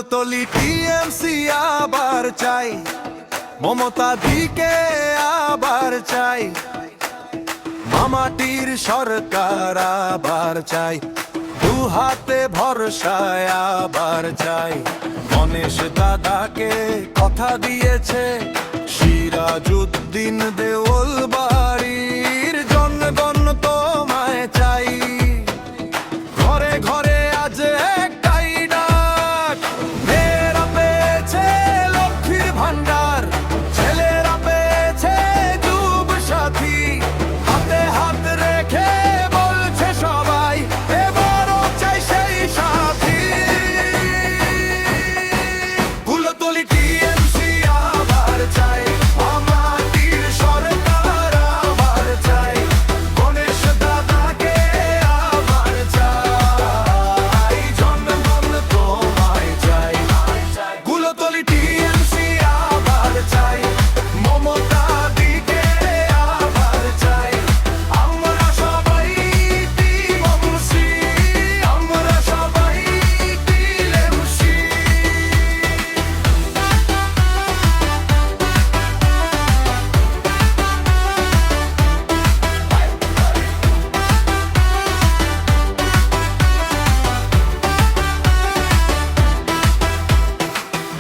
Kultali TMC আবার চাই, মমতা দিকে আবার চাই, মামাটির সরকার আবার চাই, দু হাতে ভরসায় আবার চাই। গণেশ দাদাকে কথা দিয়েছে সিরাজউদ্দিন দেওল বাড়ির জনগণ তোমায় চাই। ঘরে ঘরে আজ একটাই ডাক, মেয়েরা পেয়েছে লক্ষ্মীর ভান্ডার, ছেলেরা পেয়েছে যুব সাথী, হাতে হাত রেখে বলছে সবাই এবারও চাই সেই সাথী। কুলতলি টিএমসি আবার চাই, মামাটির সরকার আবার চাই, গণেশ দাদাকে আবার চাই, জনগণ তোমায় চাই। কুলতলি টিএমসি আবার চাই, মমতা দিকে আবার চাই, আমরা সবাই টিএমসি, আমরা সবাই টিএমসি।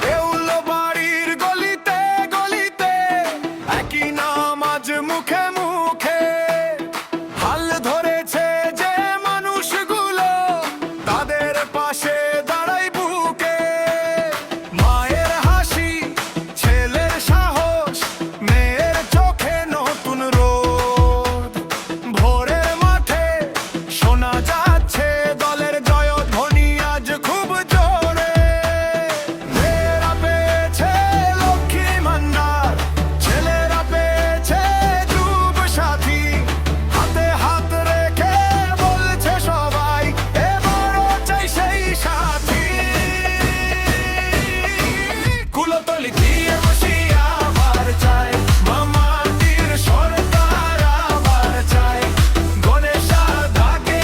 দেউল বাড়ির গলিতে গলিতে একই নাম আজ মুখে মুখে, হাল ধরেছে যে মানুষগুলো তাদের পাশে দাঁড়াই বুকে। মায়ের হাসি, ছেলের সাহস, মেয়ের চোখে নতুন রোদ, ভোরের মাঠে শোনা যাচ্ছে দলের জয়ধ্বনি আজ খুব জোরে। মেয়েরা পেয়েছে লক্ষ্মী ভান্ডার, ছেলেরা পেয়েছে যুব সাথী, হাতে হাত রেখে বলছে সবাই এবারও চাই সেই সাথী। কুলতলি টিএমসি আবার চাই, মামাটির সরকার আবার চাই, গণেশ দাদাকে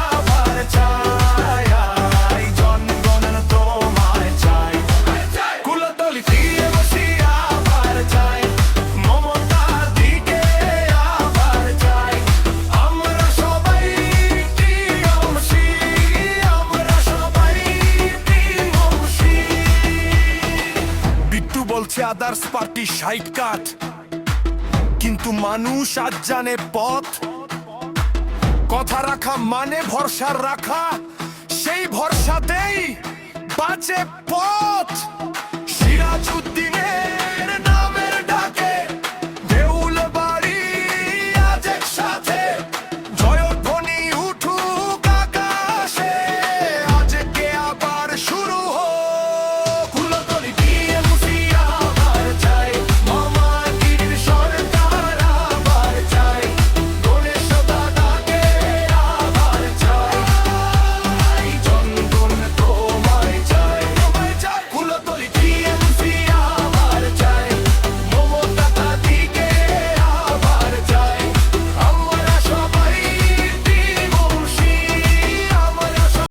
আবার চাই, জনগণ তোমায় চাই। কুলতলি টিএমসি আবার চাই, মমতা দিকে আবার চাই, আমরা সবাই টিএমসি, আমরা সবাই টিএমসি। বিট্টু বলছে আদার্স পার্টি ৬০ কাঠ, কিন্তু মানুষ আজ জানে পথ। কথা রাখা মানে ভরসা রাখা, সেই ভরসাতেই বাঁচে পথ।